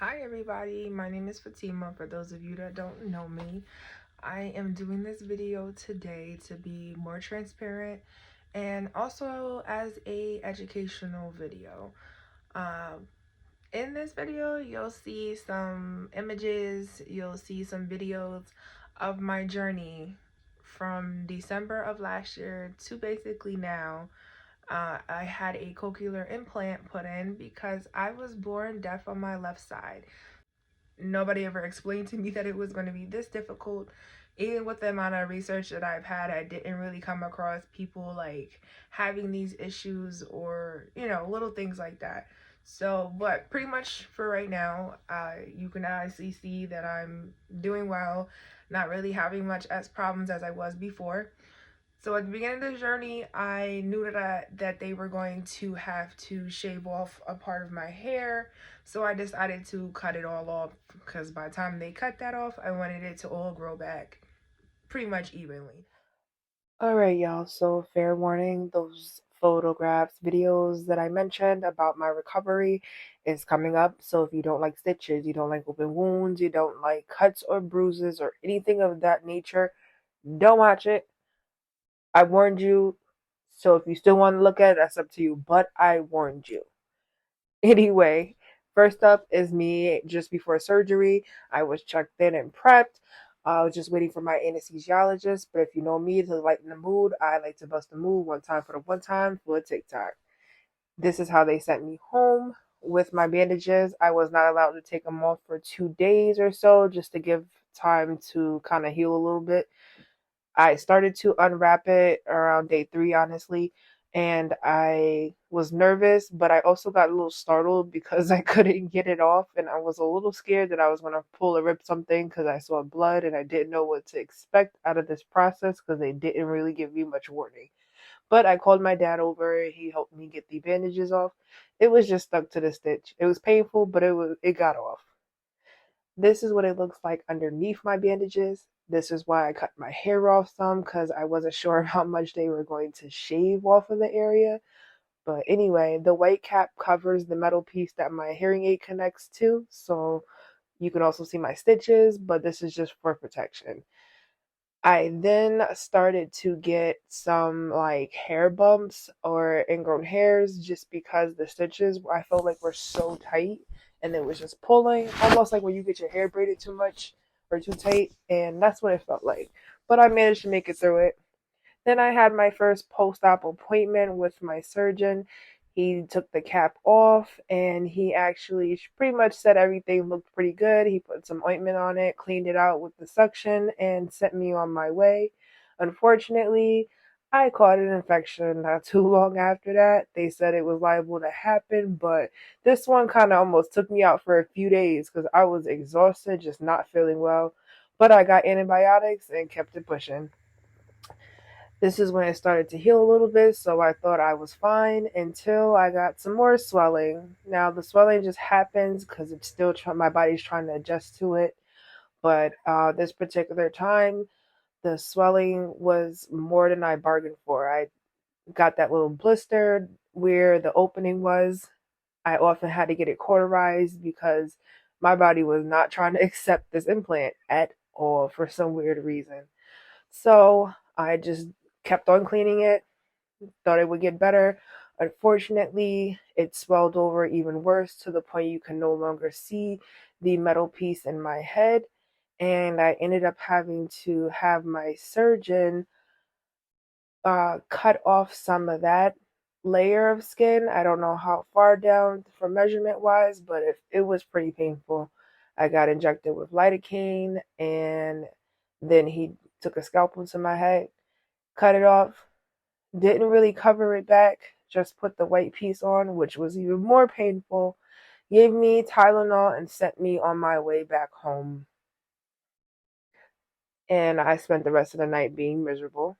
Hi everybody, my name is Fatima. For those of you that don't know me, I am doing this video today to be more transparent and also as a educational video. Um, in this video, you'll see some images, you'll see some videos of my journey from December of last year to basically now. I had a cochlear implant put in because I was born deaf on my left side. Nobody ever explained to me that it was going to be this difficult. Even with the amount of research that I've had, I didn't really come across people like having these issues or, little things like that. So, but pretty much for right now, you can honestly see that I'm doing well, not really having much as problems as I was before. So at the beginning of the journey, I knew that they were going to have to shave off a part of my hair. So I decided to cut it all off because by the time they cut that off, I wanted it to all grow back pretty much evenly. Alright, y'all, so fair warning, those photographs, videos that I mentioned about my recovery is coming up. So if you don't like stitches, you don't like open wounds, you don't like cuts or bruises or anything of that nature, don't watch it. I warned you. So if you still want to look at it, that's up to you. But I warned you. Anyway, first up is me just before surgery. I was checked in and prepped. I was just waiting for my anesthesiologist. But if you know me, to lighten the mood, I like to bust the move one time for the one time for a TikTok. This is how they sent me home with my bandages. I was not allowed to take them off for 2 days or so just to give time to kind of heal a little bit. I started to unwrap it around day 3, honestly, and I was nervous, but I also got a little startled because I couldn't get it off, and I was a little scared that I was going to pull or rip something because I saw blood and I didn't know what to expect out of this process because they didn't really give me much warning. But I called my dad over, he helped me get the bandages off. It was just stuck to the stitch. It was painful, but it got off. This is what it looks like underneath my bandages. This is why I cut my hair off some because I wasn't sure how much they were going to shave off of the area. But anyway, the white cap covers the metal piece that my hearing aid connects to. So you can also see my stitches, but this is just for protection. I then started to get some like hair bumps or ingrown hairs just because the stitches I felt like were so tight and it was just pulling, almost like when you get your hair braided too much or too tight, and that's what it felt like. But I managed to make it through it. Then I had my first post-op appointment with my surgeon. He took the cap off and he actually pretty much said everything looked pretty good. He put some ointment on it, cleaned it out with the suction, and sent me on my way. Unfortunately, I caught an infection not too long after that. They said it was liable to happen, but this one kind of almost took me out for a few days because I was exhausted, just not feeling well. But I got antibiotics and kept it pushing. This is when it started to heal a little bit, so I thought I was fine until I got some more swelling. Now, the swelling just happens because it's still my body's trying to adjust to it. But this particular time, the swelling was more than I bargained for. I got that little blister where the opening was. I often had to get it cauterized because my body was not trying to accept this implant at all for some weird reason. So I just kept on cleaning it, thought it would get better. Unfortunately, it swelled over even worse to the point you can no longer see the metal piece in my head. And I ended up having to have my surgeon cut off some of that layer of skin. I don't know how far down for measurement wise, but it was pretty painful. I got injected with lidocaine, and then he took a scalpel to my head, cut it off, didn't really cover it back, just put the white piece on, which was even more painful, gave me Tylenol, and sent me on my way back home. And I spent the rest of the night being miserable.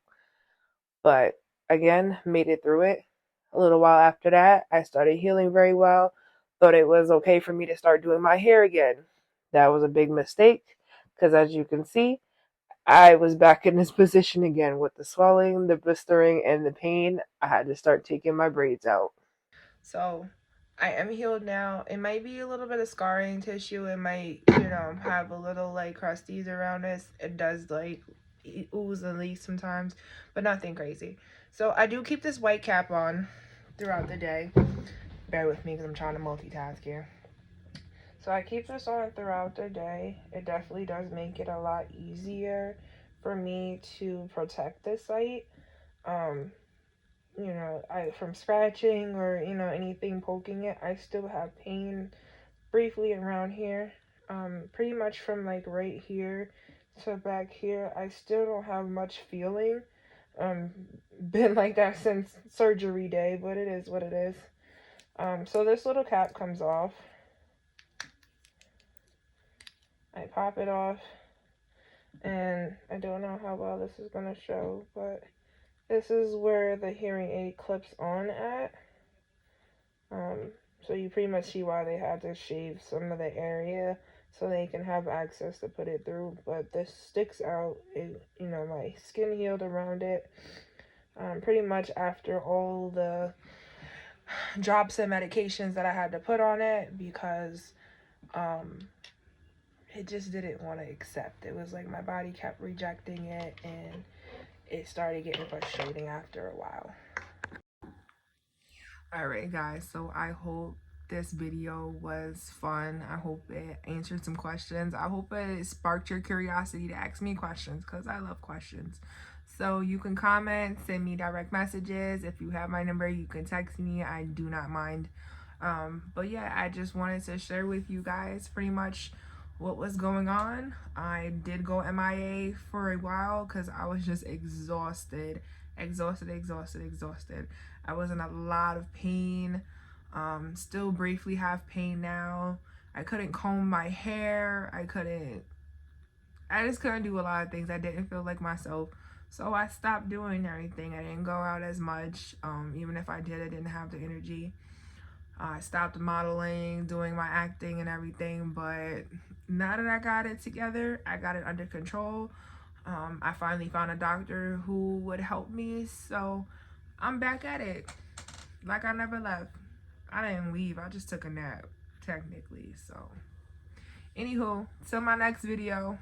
But again, made it through it. A little while after that, I started healing very well. Thought it was okay for me to start doing my hair again. That was a big mistake because, as you can see, I was back in this position again with the swelling, the blistering, and the pain. I had to start taking my braids out. So I am healed now. It might be a little bit of scarring tissue. It might, have a little like crusties around this. It does like ooze and leak sometimes, but nothing crazy. So I do keep this white cap on throughout the day. Bear with me because I'm trying to multitask here. So I keep this on throughout the day. It definitely does make it a lot easier for me to protect this site. Um, from scratching or, anything poking it. I still have pain briefly around here. Pretty much from like right here to back here, I still don't have much feeling. Um, been like that since surgery day, but it is what it is. So this little cap comes off. I pop it off, and I don't know how well this is gonna show, but this is where the hearing aid clips on at. So you pretty much see why they had to shave some of the area so they can have access to put it through. But this sticks out. My skin healed around it. Pretty much after all the drops and medications that I had to put on it because it just didn't want to accept. It was like my body kept rejecting it, and it started getting frustrating after a while. Alright guys, so I hope this video was fun. I hope it answered some questions. I hope it sparked your curiosity to ask me questions because I love questions. So you can comment, send me direct messages. If you have my number, you can text me. I do not mind. But yeah, I just wanted to share with you guys pretty much what was going on. I did go MIA for a while because I was just exhausted. I was in a lot of pain. Still briefly have pain now. I couldn't comb my hair. I just couldn't do a lot of things. I didn't feel like myself. So I stopped doing everything. I didn't go out as much. Even if I did, I didn't have the energy. I stopped modeling, doing my acting and everything. But now that I got it together, I got it under control. I finally found a doctor who would help me. So I'm back at it. Like I never left. I didn't leave. I just took a nap, technically. So, anywho, till my next video.